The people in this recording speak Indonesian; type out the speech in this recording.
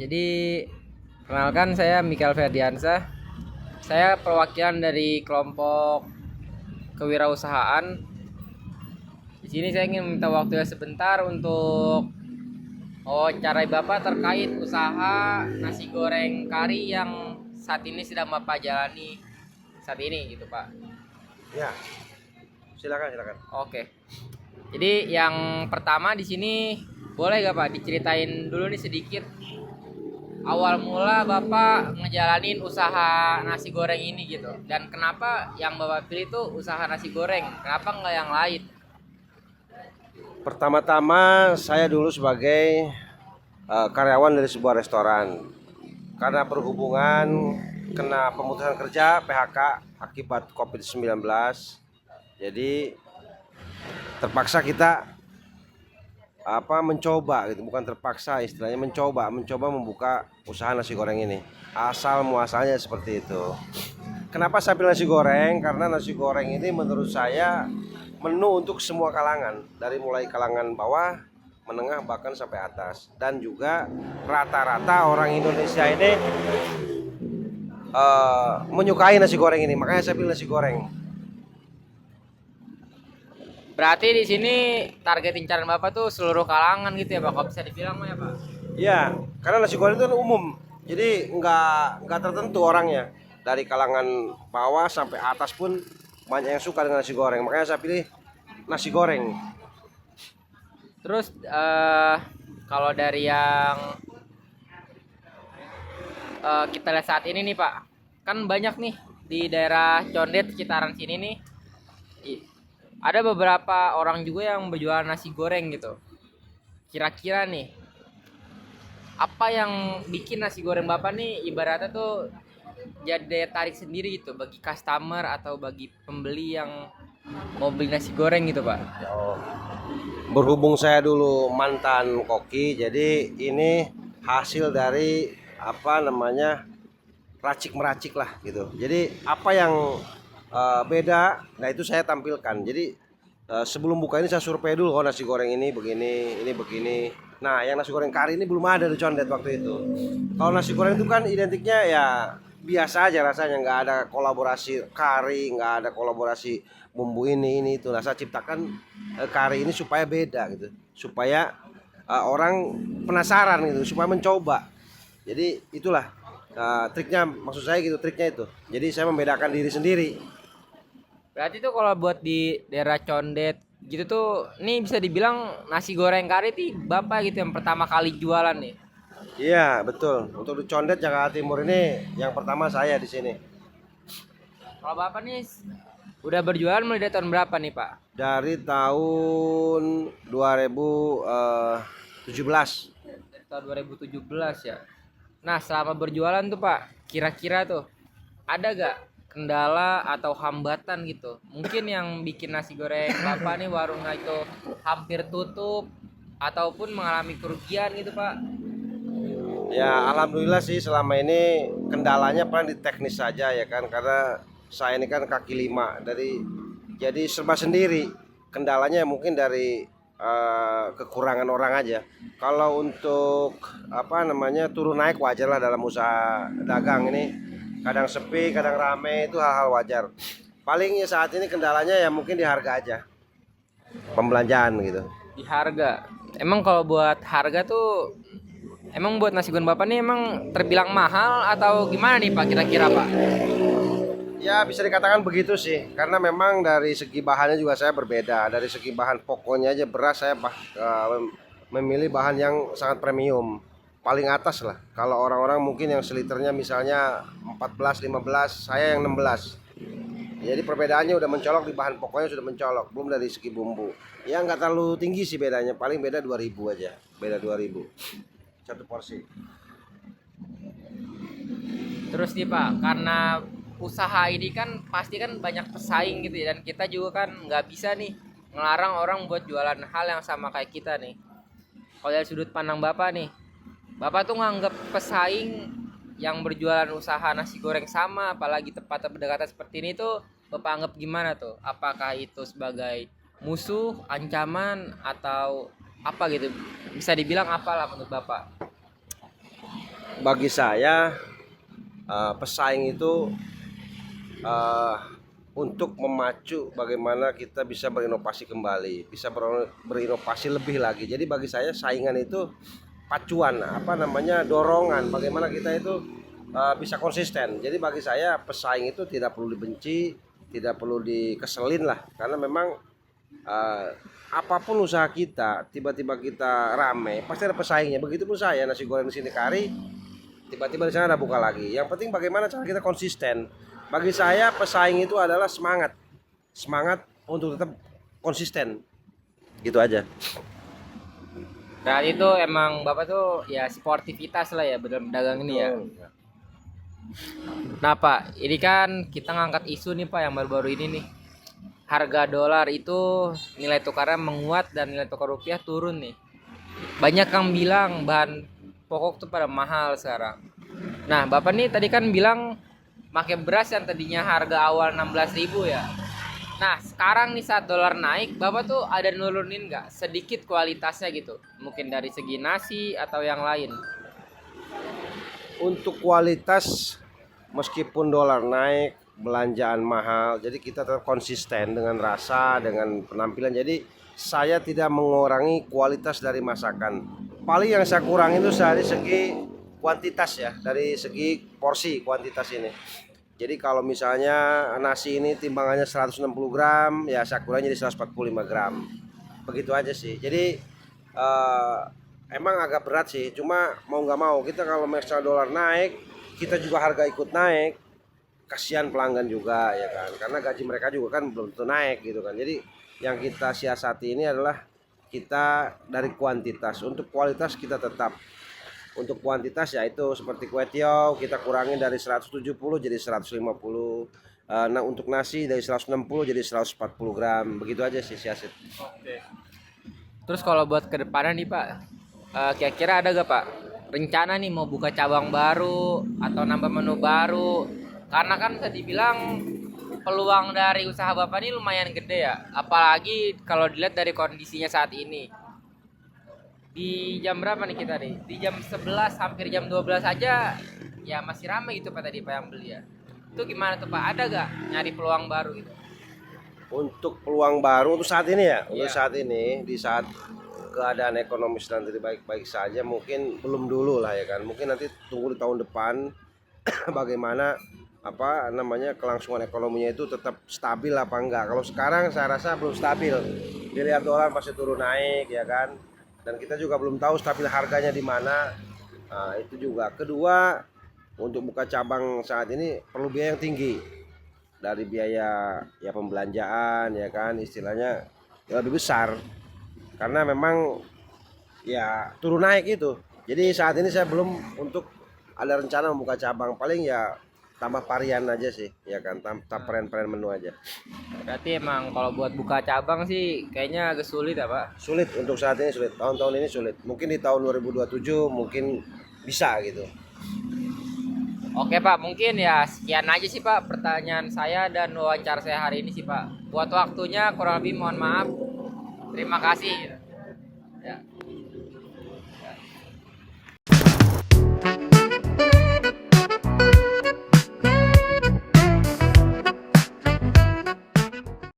Jadi perkenalkan saya Mikael Ferdiansyah. Saya perwakilan dari kelompok kewirausahaan. Di sini saya ingin meminta waktunya sebentar untuk wawancarai Bapak terkait usaha nasi goreng kari yang saat ini sedang Bapak jalani saat ini gitu, Pak. Ya, silakan. Oke. Jadi yang pertama di sini boleh gak Pak diceritain dulu nih sedikit awal mula Bapak ngejalanin usaha nasi goreng ini gitu, dan kenapa yang Bapak pilih tuh usaha nasi goreng, kenapa nggak yang lain? Pertama-tama saya dulu sebagai karyawan dari sebuah restoran. Karena berhubungan kena pemutusan kerja PHK akibat COVID-19. Jadi terpaksa kita mencoba gitu, bukan terpaksa, istilahnya mencoba membuka usaha nasi goreng ini. Asal muasalnya seperti itu. Kenapa saya pilih nasi goreng? Karena nasi goreng ini menurut saya menu untuk semua kalangan, dari mulai kalangan bawah, menengah, bahkan sampai atas. Dan juga rata-rata orang Indonesia ini menyukai nasi goreng ini, makanya saya pilih nasi goreng. Berarti di sini target incaran Bapak tuh seluruh kalangan gitu ya Pak, kalau bisa dibilang mah ya Pak? Ya, karena nasi goreng itu kan umum, jadi nggak tertentu orangnya. Dari kalangan bawah sampai atas pun banyak yang suka dengan nasi goreng, makanya saya pilih nasi goreng. Terus kalau dari yang kita lihat saat ini nih Pak, kan banyak nih di daerah Condet sekitaran sini nih, ada beberapa orang juga yang berjualan nasi goreng gitu. Kira-kira nih, apa yang bikin nasi goreng Bapak nih ibaratnya tuh jadi daya tarik sendiri gitu bagi customer atau bagi pembeli yang mau beli nasi goreng gitu Pak? Oh, berhubung saya dulu mantan koki, jadi ini hasil dari racik meracik lah gitu. Jadi apa yang beda, nah itu saya tampilkan. Jadi sebelum buka ini saya survei dulu, oh nasi goreng ini begini, ini begini. Nah, yang nasi goreng kari ini belum ada di Condet waktu itu. Kalau nasi goreng itu kan identiknya ya biasa aja rasanya, nggak ada kolaborasi kari, nggak ada kolaborasi bumbu ini itu. Nah, saya ciptakan kari ini supaya beda gitu, supaya orang penasaran gitu, supaya mencoba. Jadi itulah triknya, maksud saya gitu, triknya itu. Jadi saya membedakan diri sendiri. Berarti tuh kalau buat di daerah Condet gitu tuh, nih bisa dibilang nasi goreng kari tuh Bapak gitu yang pertama kali jualan nih. Iya, betul. Untuk di Condet Jakarta Timur ini yang pertama saya di sini. Kalau Bapak nih udah berjualan mulai dari tahun berapa nih Pak? Dari tahun 2017. Dari tahun 2017 ya. Nah, selama berjualan tuh Pak, kira-kira tuh ada gak kendala atau hambatan gitu? Mungkin yang bikin nasi goreng Bapak nih warungnya itu hampir tutup ataupun mengalami kerugian gitu Pak? Ya, alhamdulillah sih selama ini kendalanya paling di teknis saja ya kan, karena saya ini kan kaki lima, jadi serba sendiri. Kendalanya mungkin dari kekurangan orang aja. Kalau untuk turun naik wajar lah dalam usaha dagang ini. Kadang sepi, kadang rame, itu hal-hal wajar. Paling ya saat ini kendalanya ya mungkin di harga aja, pembelanjaan gitu. Di harga. Emang kalau buat harga tuh, emang buat nasi goreng Bapak nih emang terbilang mahal atau gimana nih Pak kira-kira Pak? Ya bisa dikatakan begitu sih, karena memang dari segi bahannya juga saya berbeda. Dari segi bahan pokoknya aja beras saya memilih bahan yang sangat premium, paling atas lah. Kalau orang-orang mungkin yang seliternya misalnya 14, 15, saya yang 16. Jadi perbedaannya udah mencolok, di bahan pokoknya sudah mencolok, belum dari segi bumbu. Ya nggak terlalu tinggi sih bedanya, paling beda 2000 aja, beda 2000 satu porsi. Terus nih Pak, karena usaha ini kan pasti kan banyak pesaing gitu ya, dan kita juga kan nggak bisa nih ngelarang orang buat jualan hal yang sama kayak kita nih. Kalau dari sudut pandang Bapak nih, Bapak tuh nganggap pesaing yang berjualan usaha nasi goreng sama, apalagi tempat berdekatan seperti ini tuh, Bapak anggap gimana tuh? Apakah itu sebagai musuh, ancaman, atau apa gitu? Bisa dibilang apalah menurut Bapak? bagi saya pesaing itu eh, untuk memacu bagaimana kita bisa berinovasi kembali, bisa berinovasi lebih lagi. Jadi bagi saya saingan itu pacuan, apa namanya, dorongan bagaimana kita itu bisa konsisten. Jadi bagi saya pesaing itu tidak perlu dibenci, tidak perlu dikeselin lah, karena memang eh, apapun usaha kita, tiba-tiba kita rame, pasti ada pesaingnya. Begitupun saya, nasi goreng di sini kari, tiba-tiba di sana ada buka lagi. Yang penting bagaimana cara kita konsisten. Bagi saya pesaing itu adalah semangat, semangat untuk tetap konsisten, gitu aja. Dan itu emang Bapak tuh ya sportivitas lah ya dalam dagang ini ya. Nah Pak, ini kan kita ngangkat isu nih Pak yang baru-baru ini nih. Harga dolar itu nilai tukarnya menguat dan nilai tukar rupiah turun nih. Banyak yang bilang bahan pokok tuh pada mahal sekarang. Nah, Bapak nih tadi kan bilang pakai beras yang tadinya harga awal 16.000 ya. Nah, sekarang nih saat dolar naik, Bapak tuh ada nurunin nggak sedikit kualitasnya gitu? Mungkin dari segi nasi atau yang lain. Untuk kualitas, meskipun dolar naik, belanjaan mahal, jadi kita tetap konsisten dengan rasa, dengan penampilan. Jadi saya tidak mengurangi kualitas dari masakan. Paling yang saya kurangi itu dari segi kuantitas ya, dari segi porsi kuantitas ini. Jadi kalau misalnya nasi ini timbangannya 160 gram, ya saya kurangi jadi 145 gram. Begitu aja sih. Jadi emang agak berat sih, cuma mau nggak mau kita kalau misalnya dolar naik, kita juga harga ikut naik, kasihan pelanggan juga ya kan, karena gaji mereka juga kan belum tentu naik gitu kan. Jadi yang kita siasati ini adalah kita dari kuantitas, untuk kualitas kita tetap. Untuk kuantitas ya itu seperti kue tiaw kita kurangin dari 170 jadi 150. Nah untuk nasi dari 160 jadi 140 gram, begitu aja sih siasat. Terus kalau buat kedepannya nih Pak, kira-kira ada gak Pak rencana nih mau buka cabang baru atau nambah menu baru? Karena kan bisa dibilang peluang dari usaha Bapak ini lumayan gede ya. Apalagi kalau dilihat dari kondisinya saat ini. Di jam berapa nih kita nih? Di jam 11 hampir jam 12 aja ya masih ramai gitu Pak tadi Pak yang beli ya. Itu gimana tuh Pak? Ada gak nyari peluang baru gitu? Untuk peluang baru untuk saat ini ya, untuk Iya. saat ini, di saat keadaan ekonomi sedang tidak baik-baik saja, mungkin belum dulu lah ya kan. Mungkin nanti tunggu di tahun depan bagaimana apa namanya kelangsungan ekonominya itu tetap stabil apa enggak. Kalau sekarang saya rasa belum stabil. Dilihat dolar masih turun naik ya kan. Dan kita juga belum tahu stabil harganya di mana. Nah, itu juga. Kedua, untuk buka cabang saat ini perlu biaya yang tinggi, dari biaya ya pembelanjaan ya kan, istilahnya ya lebih besar, karena memang ya turun naik itu. Jadi saat ini saya belum untuk ada rencana membuka cabang, paling ya tambah varian aja sih ya kan, tambah varian menu aja. Berarti emang kalau buat buka cabang sih kayaknya agak sulit ya Pak. Sulit untuk saat ini, sulit tahun-tahun ini sulit, mungkin di tahun 2027 mungkin bisa gitu. Oke Pak, mungkin ya sekian aja sih Pak pertanyaan saya dan wawancara saya hari ini sih Pak. Buat waktunya kurang lebih mohon maaf. Terima kasih. Ya.